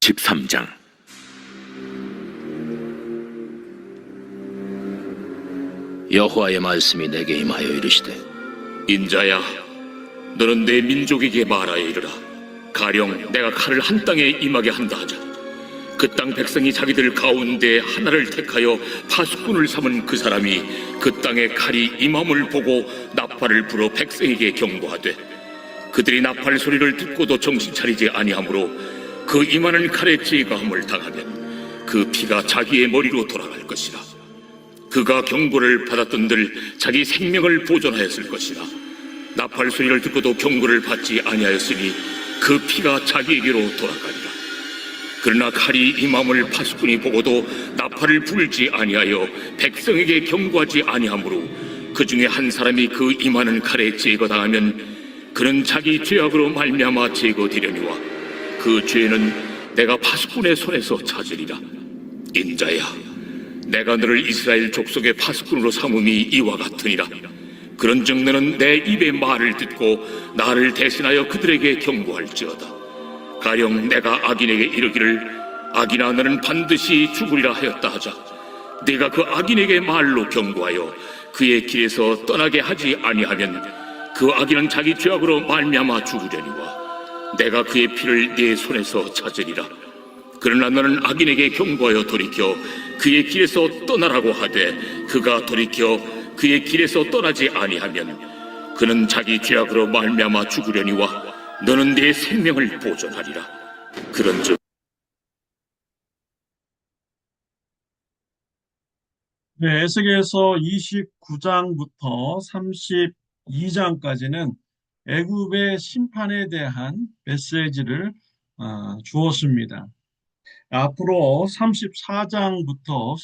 13장. 여호와의 말씀이 내게 임하여 이르시되, 인자야, 너는 내 민족에게 말하여 이르라. 가령 내가 칼을 한 땅에 임하게 한다 하자. 그 땅 백성이 자기들 가운데 하나를 택하여 파수꾼을 삼은 그 사람이 그 땅에 칼이 임함을 보고 나팔을 불어 백성에게 경고하되, 그들이 나팔 소리를 듣고도 정신 차리지 아니하므로 그 임하는 칼에 제거함을 당하면 그 피가 자기의 머리로 돌아갈 것이라. 그가 경고를 받았던들 자기 생명을 보존하였을 것이라. 나팔 소리를 듣고도 경고를 받지 아니하였으니 그 피가 자기에게로 돌아가리라. 그러나 칼이 임함을 파수꾼이 보고도 나팔을 불지 아니하여 백성에게 경고하지 아니하므로 그 중에 한 사람이 그 임하는 칼에 제거당하면 그는 자기 죄악으로 말미암아 제거되려니와 그 죄는 내가 파수꾼의 손에서 찾으리라. 인자야, 내가 너를 이스라엘 족속의 파수꾼으로 삼음이 이와 같으니라. 그런즉 너는 내 입의 말을 듣고 나를 대신하여 그들에게 경고할지어다. 가령 내가 악인에게 이르기를, 악인아 너는 반드시 죽으리라 하였다 하자. 네가 그 악인에게 말로 경고하여 그의 길에서 떠나게 하지 아니하면 그 악인은 자기 죄악으로 말미암아 죽으려니와 내가 그의 피를 네 손에서 찾으리라. 그러나 너는 악인에게 경고하여 돌이켜 그의 길에서 떠나라고 하되 그가 돌이켜 그의 길에서 떠나지 아니하면 그는 자기 죄악으로 말미암아 죽으려니와 너는 네 생명을 보존하리라. 그런즉 네, 에스겔서 29장부터 32장까지는 애굽의 심판에 대한 메시지를 주었습니다. 앞으로 34장부터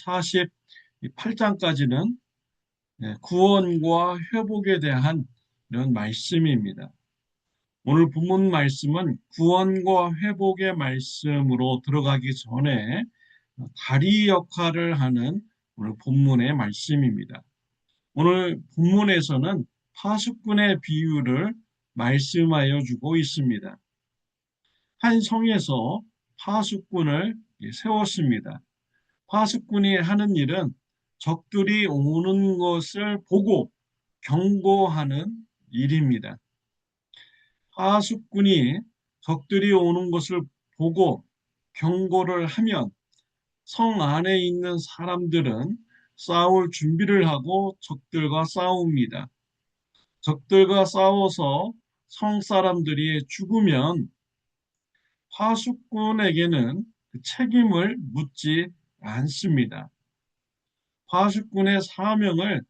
48장까지는 구원과 회복에 대한 이런 말씀입니다. 오늘 본문 말씀은 구원과 회복의 말씀으로 들어가기 전에 다리 역할을 하는 오늘 본문의 말씀입니다. 오늘 본문에서는 파수꾼의 비유를 말씀하여 주고 있습니다. 한 성에서 파수꾼을 세웠습니다. 파수꾼이 하는 일은 적들이 오는 것을 보고 경고하는 일입니다. 파수꾼이 적들이 오는 것을 보고 경고를 하면 성 안에 있는 사람들은 싸울 준비를 하고 적들과 싸웁니다. 적들과 싸워서 성 사람들이 죽으면 파수꾼에게는 그 책임을 묻지 않습니다. 파수꾼의 사명을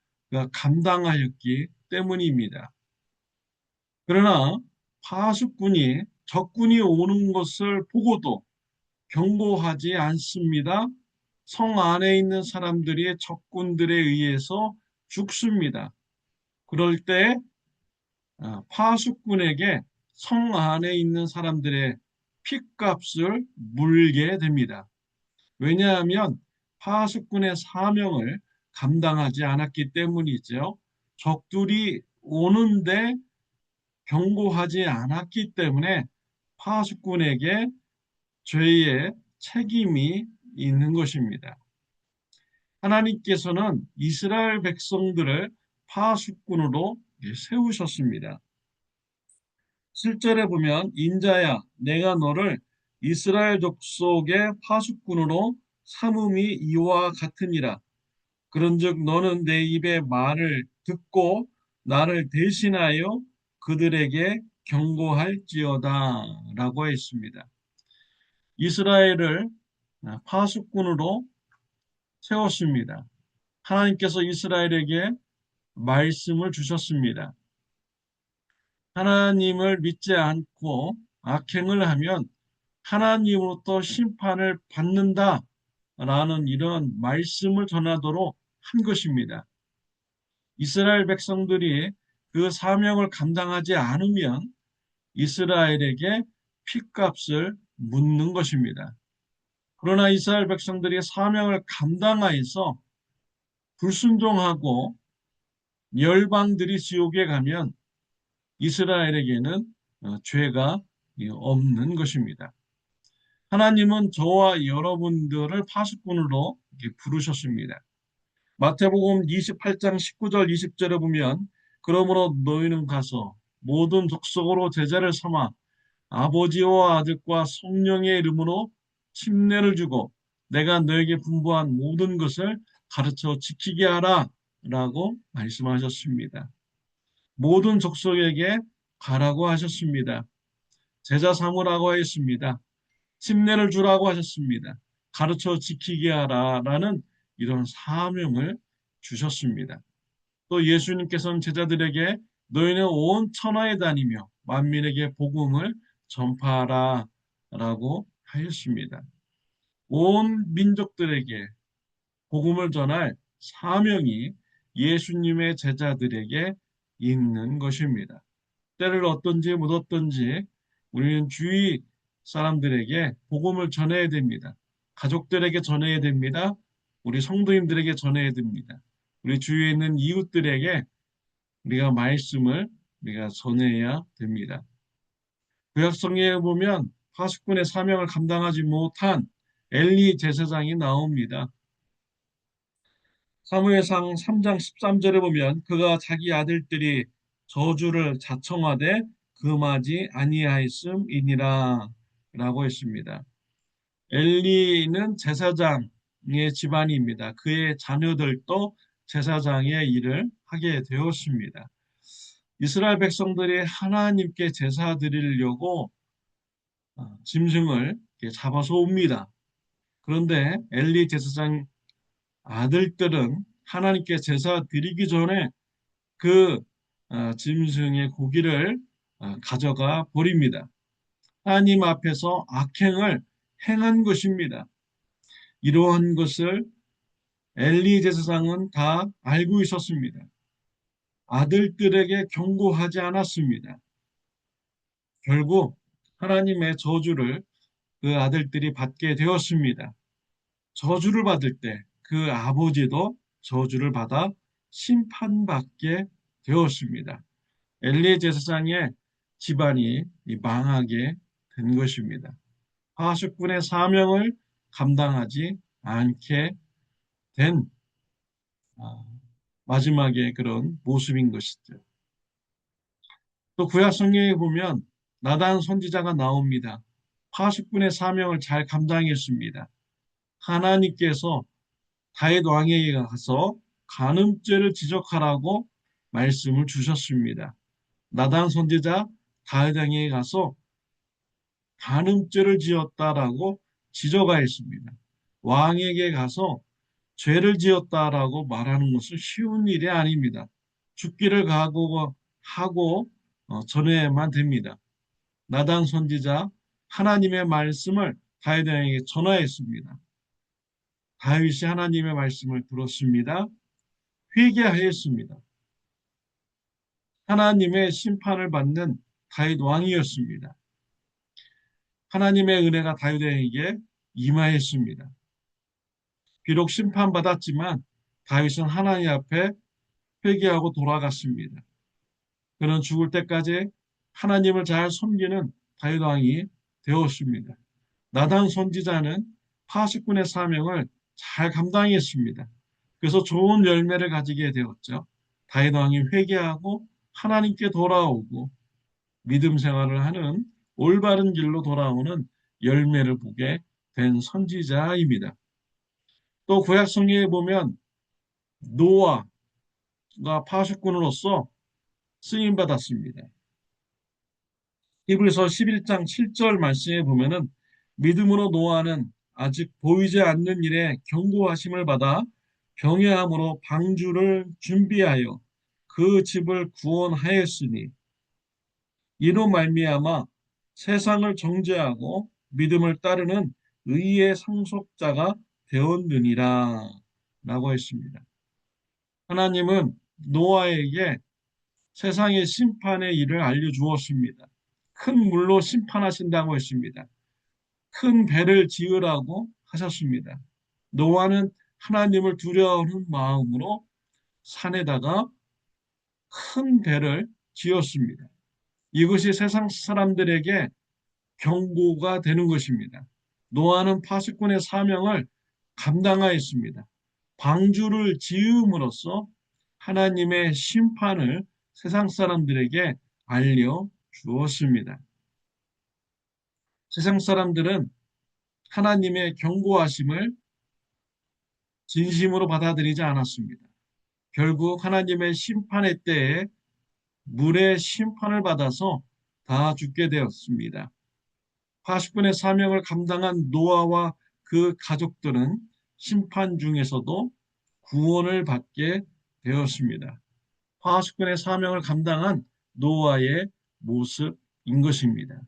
감당하였기 때문입니다. 그러나 파수꾼이 적군이 오는 것을 보고도 경고하지 않습니다. 성 안에 있는 사람들이 적군들에 의해서 죽습니다. 그럴 때 파수꾼에게 성 안에 있는 사람들의 핏값을 물게 됩니다. 왜냐하면 파수꾼의 사명을 감당하지 않았기 때문이죠. 적들이 오는데 경고하지 않았기 때문에 파수꾼에게 죄의 책임이 있는 것입니다. 하나님께서는 이스라엘 백성들을 파수꾼으로 세우셨습니다. 7절에 보면 인자야 내가 너를 이스라엘 족속의 파수꾼으로 삼음이 이와 같으니라. 그런즉 너는 내 입의 말을 듣고 나를 대신하여 그들에게 경고할지어다 라고 했습니다. 이스라엘을 파수꾼으로 세웠습니다. 하나님께서 이스라엘에게 말씀을 주셨습니다. 하나님을 믿지 않고 악행을 하면 하나님으로부터 심판을 받는다 라는 이런 말씀을 전하도록 한 것입니다. 이스라엘 백성들이 그 사명을 감당하지 않으면 이스라엘에게 핏값을 묻는 것입니다. 그러나 이스라엘 백성들이 사명을 감당하여서 불순종하고 열방들이 지옥에 가면 이스라엘에게는 죄가 없는 것입니다. 하나님은 저와 여러분들을 파수꾼으로 이렇게 부르셨습니다. 마태복음 28장 19절 20절에 보면 그러므로 너희는 가서 모든 족속으로 제자를 삼아 아버지와 아들과 성령의 이름으로 침례를 주고 내가 너에게 분부한 모든 것을 가르쳐 지키게 하라 라고 말씀하셨습니다. 모든 족속에게 가라고 하셨습니다. 제자 삼으라고 했습니다. 침례를 주라고 하셨습니다. 가르쳐 지키게 하라라는 이런 사명을 주셨습니다. 또 예수님께서는 제자들에게 너희는 온 천하에 다니며 만민에게 복음을 전파하라 라고 하였습니다. 온 민족들에게 복음을 전할 사명이 예수님의 제자들에게 있는 것입니다. 때를 얻든지 못 얻든지 우리는 주위 사람들에게 복음을 전해야 됩니다. 가족들에게 전해야 됩니다. 우리 성도님들에게 전해야 됩니다. 우리 주위에 있는 이웃들에게 우리가 말씀을 우리가 전해야 됩니다. 구약성경에 보면 파수꾼의 사명을 감당하지 못한 엘리 제사장이 나옵니다. 사무엘상 3장 13절에 보면 그가 자기 아들들이 저주를 자청하되 금하지 아니하였음이니라 라고 했습니다. 엘리는 제사장의 집안입니다. 그의 자녀들도 제사장의 일을 하게 되었습니다. 이스라엘 백성들이 하나님께 제사 드리려고 짐승을 잡아서 옵니다. 그런데 엘리 제사장 아들들은 하나님께 제사 드리기 전에 그 짐승의 고기를 가져가 버립니다. 하나님 앞에서 악행을 행한 것입니다. 이러한 것을 엘리 제사장은 다 알고 있었습니다. 아들들에게 경고하지 않았습니다. 결국 하나님의 저주를 그 아들들이 받게 되었습니다. 저주를 받을 때 그 아버지도 저주를 받아 심판받게 되었습니다. 엘리 제사장의 집안이 망하게 된 것입니다. 파수꾼의 사명을 감당하지 않게 된 마지막에 그런 모습인 것이죠. 또 구약 성경에 보면 나단 선지자가 나옵니다. 파수꾼의 사명을 잘 감당했습니다. 하나님께서 다윗 왕에게 가서 간음죄를 지적하라고 말씀을 주셨습니다. 나단 선지자 다윗 왕에게 가서 간음죄를 지었다라고 지적하였습니다. 왕에게 가서 죄를 지었다라고 말하는 것은 쉬운 일이 아닙니다. 죽기를 각오하고 전해야만 됩니다. 나단 선지자 하나님의 말씀을 다윗 왕에게 전하였습니다. 다윗이 하나님의 말씀을 들었습니다. 회개하였습니다. 하나님의 심판을 받는 다윗 왕이었습니다. 하나님의 은혜가 다윗에게 임하였습니다. 비록 심판받았지만 다윗은 하나님 앞에 회개하고 돌아갔습니다. 그는 죽을 때까지 하나님을 잘 섬기는 다윗 왕이 되었습니다. 나단 선지자는 파수꾼의 사명을 잘 감당했습니다. 그래서 좋은 열매를 가지게 되었죠. 다윗 왕이 회개하고 하나님께 돌아오고 믿음 생활을 하는 올바른 길로 돌아오는 열매를 보게 된 선지자입니다. 또 구약 성경에 보면 노아가 파수꾼으로서 쓰임 받았습니다. 히브리서 11장 7절 말씀에 보면은 믿음으로 노아는 아직 보이지 않는 일에 경고하심을 받아 병해함으로 방주를 준비하여 그 집을 구원하였으니 이로 말미암아 세상을 정죄하고 믿음을 따르는 의의 상속자가 되었느니라 라고 했습니다. 하나님은 노아에게 세상의 심판의 일을 알려주었습니다. 큰 물로 심판하신다고 했습니다. 큰 배를 지으라고 하셨습니다. 노아는 하나님을 두려워하는 마음으로 산에다가 큰 배를 지었습니다. 이것이 세상 사람들에게 경고가 되는 것입니다. 노아는 파수꾼의 사명을 감당하였습니다. 방주를 지음으로써 하나님의 심판을 세상 사람들에게 알려 주었습니다. 세상 사람들은 하나님의 경고하심을 진심으로 받아들이지 않았습니다. 결국 하나님의 심판의 때에 물의 심판을 받아서 다 죽게 되었습니다. 파수꾼의 사명을 감당한 노아와 그 가족들은 심판 중에서도 구원을 받게 되었습니다. 파수꾼의 사명을 감당한 노아의 모습인 것입니다.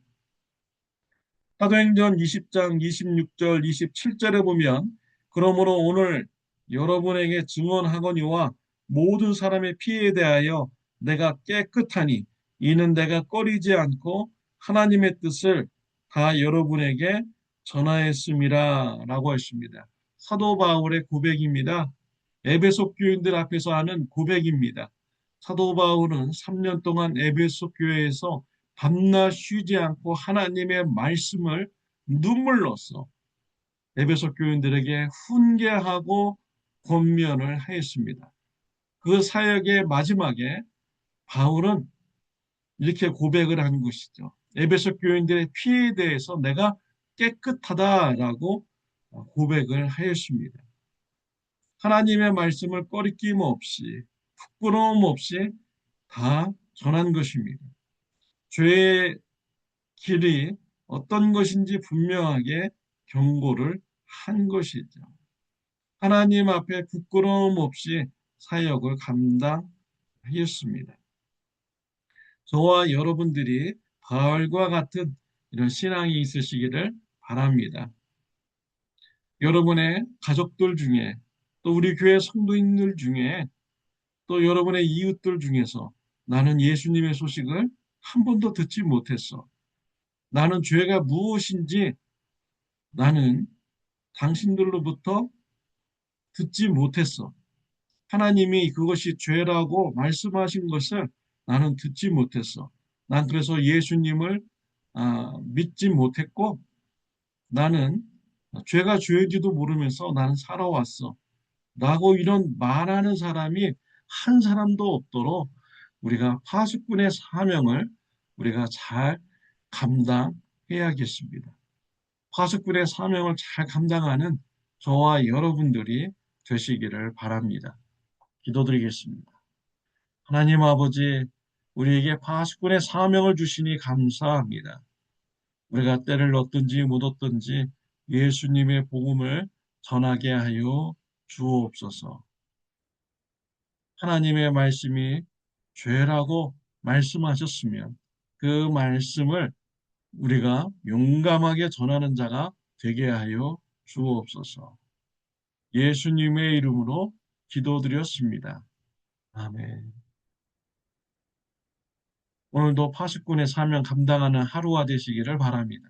사도행전 20장 26절 27절에 보면 그러므로 오늘 여러분에게 증언하거니와 모든 사람의 피에 대하여 내가 깨끗하니 이는 내가 꺼리지 않고 하나님의 뜻을 다 여러분에게 전하였음이라 라고 했습니다. 사도 바울의 고백입니다. 에베소 교인들 앞에서 하는 고백입니다. 사도 바울은 3년 동안 에베소 교회에서 밤낮 쉬지 않고 하나님의 말씀을 눈물로써 에베소 교인들에게 훈계하고 권면을 하였습니다. 그 사역의 마지막에 바울은 이렇게 고백을 한 것이죠. 에베소 교인들의 피에 대해서 내가 깨끗하다라고 고백을 하였습니다. 하나님의 말씀을 꺼리낌 없이 부끄러움 없이 다 전한 것입니다. 죄의 길이 어떤 것인지 분명하게 경고를 한 것이죠. 하나님 앞에 부끄러움 없이 사역을 감당하였습니다. 저와 여러분들이 바울과 같은 이런 신앙이 있으시기를 바랍니다. 여러분의 가족들 중에 또 우리 교회 성도인들 중에 또 여러분의 이웃들 중에서 나는 예수님의 소식을 한 번도 듣지 못했어. 나는 죄가 무엇인지 나는 당신들로부터 듣지 못했어. 하나님이 그것이 죄라고 말씀하신 것을 나는 듣지 못했어. 난 그래서 예수님을 믿지 못했고 나는 죄가 죄인지도 모르면서 나는 살아왔어. 라고 이런 말하는 사람이 한 사람도 없도록 우리가 파수꾼의 사명을 우리가 잘 감당해야겠습니다. 파수꾼의 사명을 잘 감당하는 저와 여러분들이 되시기를 바랍니다. 기도드리겠습니다. 하나님 아버지, 우리에게 파수꾼의 사명을 주시니 감사합니다. 우리가 때를 얻든지 못 얻든지 예수님의 복음을 전하게 하여 주옵소서. 하나님의 말씀이 죄라고 말씀하셨으면 그 말씀을 우리가 용감하게 전하는 자가 되게 하여 주옵소서. 예수님의 이름으로 기도드렸습니다. 아멘. 오늘도 파수꾼의 사명 감당하는 하루가 되시기를 바랍니다.